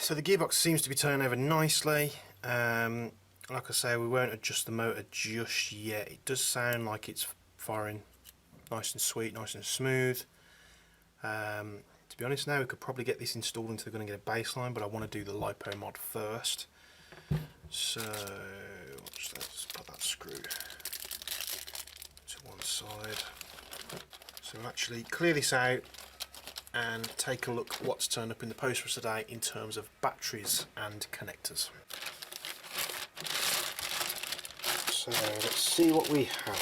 So the gearbox seems to be turning over nicely. Like I say, we won't adjust the motor just yet. It does sound like it's firing nice and sweet, nice and smooth. To be honest now, we could probably get this installed until we're going to get a baseline, but I want to do the lipo mod first. So let's put that screw to one side. So we'll actually clear this out and take a look at what's turned up in the post for us today in terms of batteries and connectors. So let's see what we have.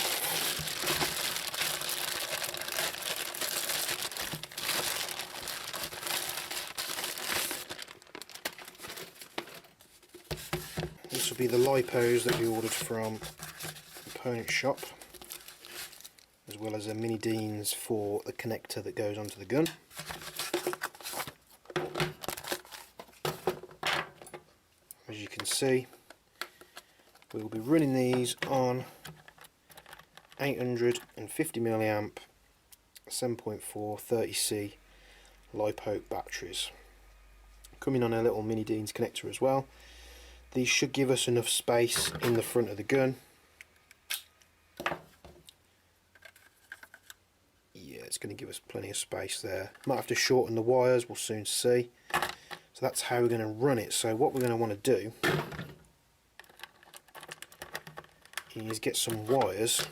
This will be the lipos that we ordered from the component shop, as well as a mini Deans for the connector that goes onto the gun. As you can see, we will be running these on 850 milliamp 7.4 30C lipo batteries, coming on a little mini Deans connector as well. These should give us enough space in the front of the gun. Yeah, it's going to give us plenty of space there. Might have to shorten the wires, we'll soon see. So that's how we're going to run it. So what we're going to want to do is get some wires,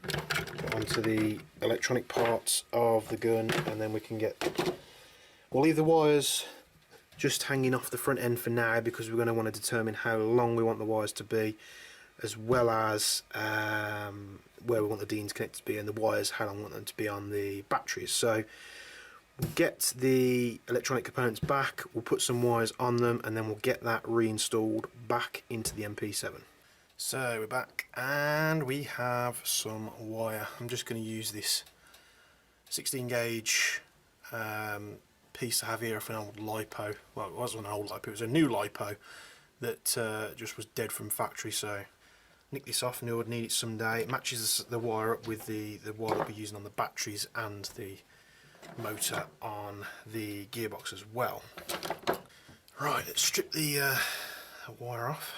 put onto the electronic parts of the gun, and then we'll leave the wires just hanging off the front end for now, because we're going to want to determine how long we want the wires to be, as well as where we want the Deans connected to be, and the wires, how long we want them to be on the batteries. So we'll get the electronic components back, we'll put some wires on them, and then we'll get that reinstalled back into the MP7. So we're back and we have some wire. I'm just going to use this 16 gauge piece I have here of an old lipo. Well, it wasn't an old lipo, it was a new lipo that just was dead from factory, so nick this off, and I would need it someday. It matches the wire up with the wire that we're using on the batteries and the motor on the gearbox as well. Right, let's strip the wire off.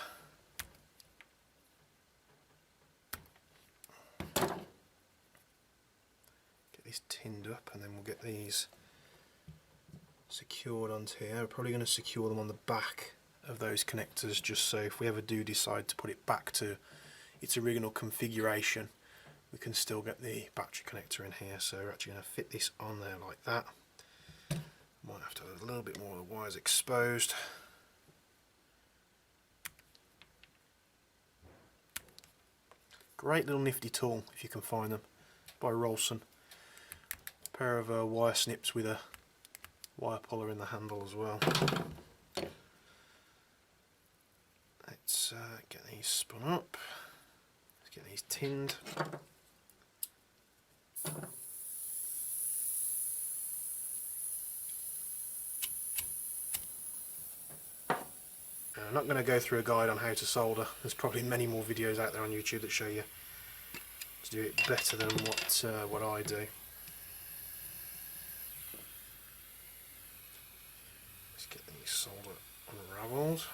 Get this tinned up, and then we'll get these secured onto here. We're probably going to secure them on the back of those connectors, just so if we ever do decide to put it back to its original configuration, we can still get the battery connector in here. So we're actually going to fit this on there like that. Might have to have a little bit more of the wires exposed. Great little nifty tool if you can find them, by Rolson. A pair of wire snips with a wire puller in the handle as well. Let's get these spun up. Let's get these tinned. I'm not going to go through a guide on how to solder. There's probably many more videos out there on YouTube that show you to do it better than what I do. Let's get these solder unravelled.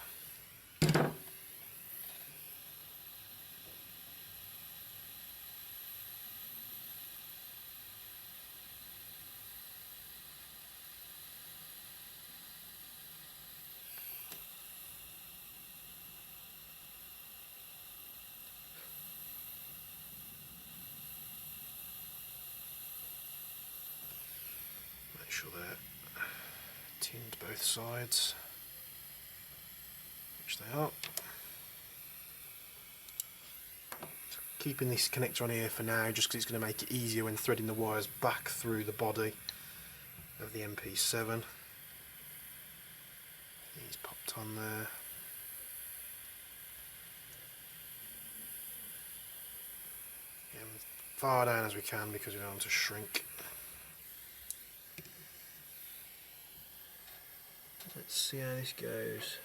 Make sure they're tinned both sides, which they are. Keeping this connector on here for now, just because it's going to make it easier when threading the wires back through the body of the MP7. These popped on there. Get them far down as we can because we don't want them to shrink. Let's see how this goes.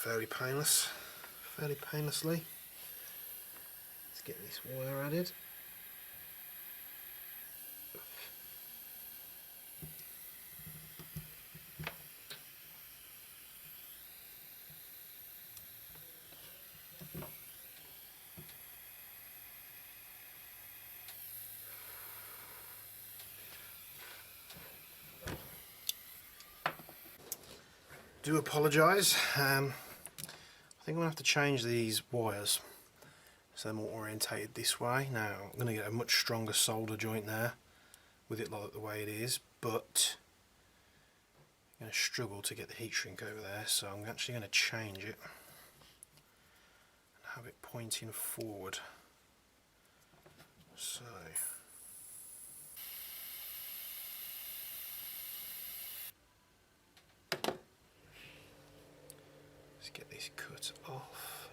fairly painlessly. Let's get this wire added. Do apologise, I think I'm going to have to change these wires so they're more orientated this way. Now I'm going to get a much stronger solder joint there with it like the way it is, but I'm going to struggle to get the heat shrink over there, so I'm actually going to change it and have it pointing forward. So let's get this cut off.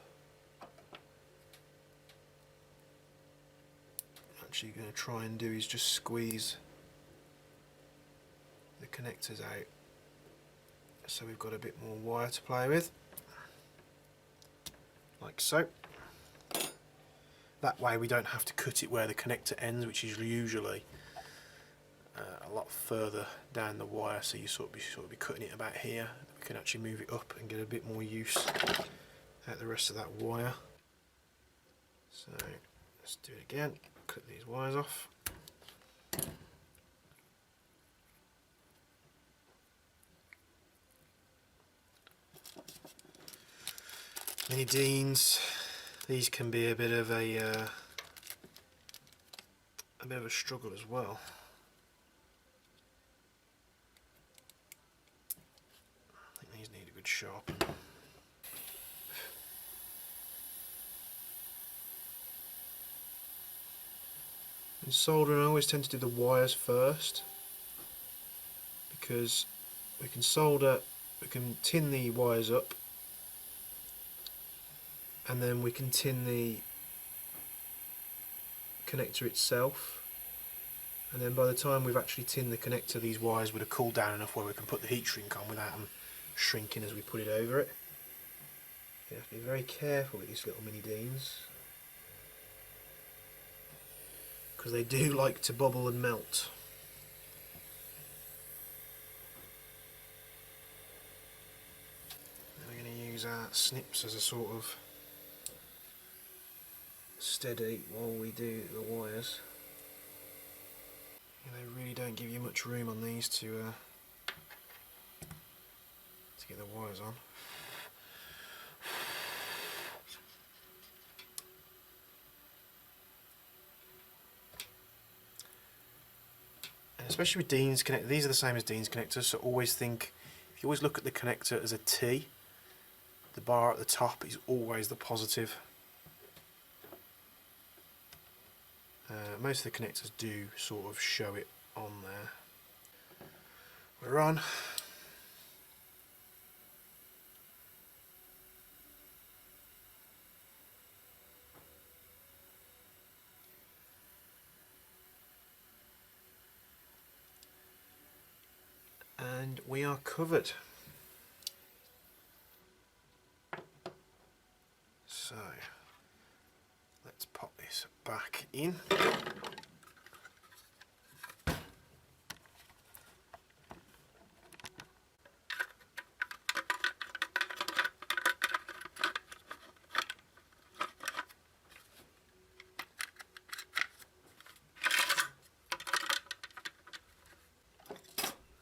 Actually going to try and do is just squeeze the connectors out so we've got a bit more wire to play with, like so. That way we don't have to cut it where the connector ends, which is usually a lot further down the wire, so you sort of be cutting it about here. We can actually move it up and get a bit more use out the rest of that wire. So let's do it again, cut these wires off. Mini Deans, these can be a bit of a struggle as well. I think these need a good sharpen. In soldering I always tend to do the wires first, because we can tin the wires up, and then we can tin the connector itself, and then by the time we've actually tinned the connector, these wires would have cooled down enough where we can put the heat shrink on without them shrinking as we put it over it. You have to be very careful with these little Mini Deans, because they do like to bubble and melt. And we're going to use our snips as a sort of steady while we do the wires. Yeah, they really don't give you much room on these to get the wires on. And especially with Dean's connector, these are the same as Dean's connectors, so always think, if you always look at the connector as a T, the bar at the top is always the positive. Most of the connectors do sort of show it on there. We're on. And we are covered. So let's pop this back in.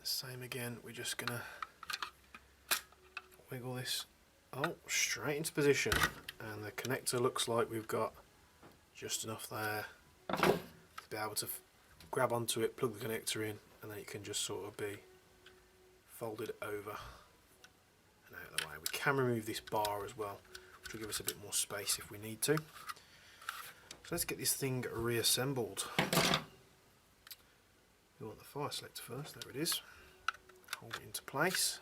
Same again, we're just gonna wiggle this straight into position, and the connector looks like we've got just enough there to be able to grab onto it, plug the connector in, and then it can just sort of be folded over and out of the way. We can remove this bar as well, which will give us a bit more space if we need to. So let's get this thing reassembled. We want the fire selector first, there it is. Hold it into place.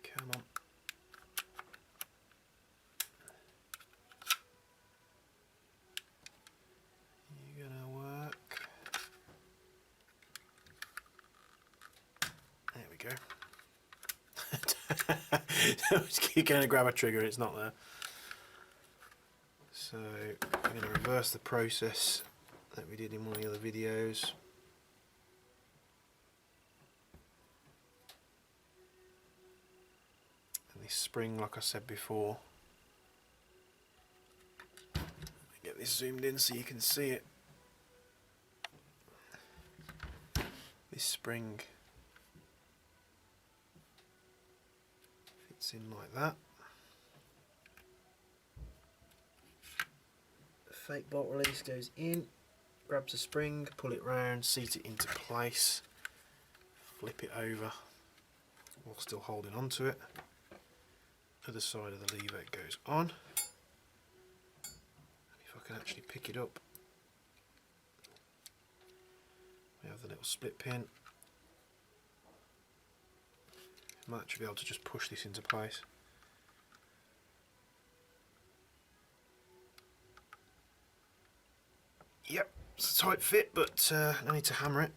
Come on. You're gonna work. There we go. keep going to grab a trigger and it's not there. So I'm going to reverse the process that we did in one of the other videos. And this spring, like I said before, get this zoomed in so you can see it. This spring fits in like that. The fake bolt release goes in, grabs the spring, pull it round, seat it into place, flip it over while still holding on to it. Other side of the lever it goes on. If I can actually pick it up, we have the little split pin. Might actually be able to just push this into place. Yep, it's a tight fit, but I need to hammer it.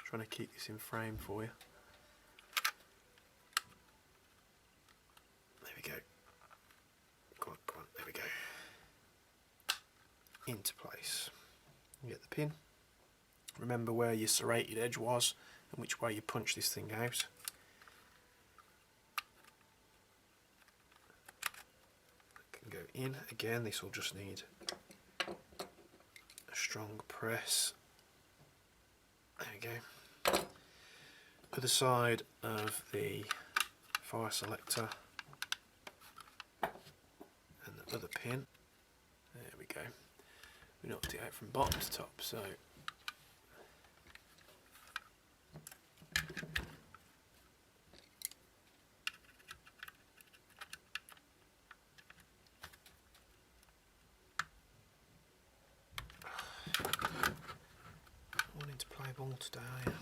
Trying to keep this in frame for you. There we go. Go on, there we go. Into place. You get the pin. Remember where your serrated edge was and which way you punch this thing out. Can go in again. This will just need a strong press. There we go. Other side of the fire selector and the other pin. There we go. We knocked it out from bottom to top, so wanting to play ball today, are you?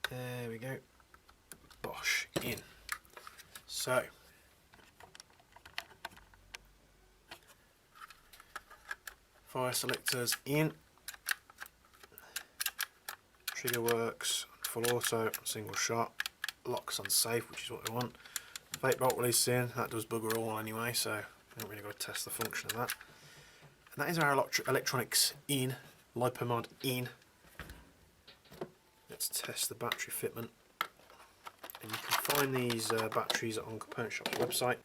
There we go. Bosh, in. So fire selectors in. Trigger works full auto, single shot. Locks on safe, which is what we want. Fake bolt release in. That does bugger all anyway, so we haven't really got to test the function of that. And that is our electronics in. Lipo mod in. Let's test the battery fitment. And you can find these batteries on Component Shop's website.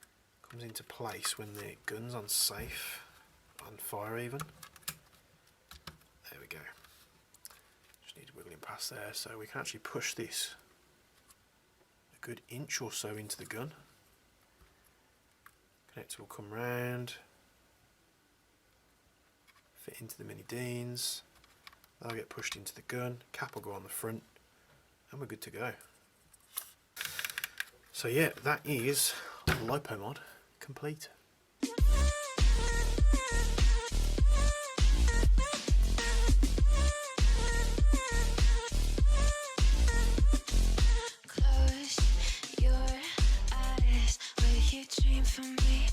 Comes into place when the gun's on safe, on fire even. There we go. Just need wiggling past there, so we can actually push this a good inch or so into the gun. Connector will come round, fit into the mini Deans. That'll get pushed into the gun, cap will go on the front, and we're good to go. So yeah, that is Lipo mod complete. Close your eyes, will you dream for me?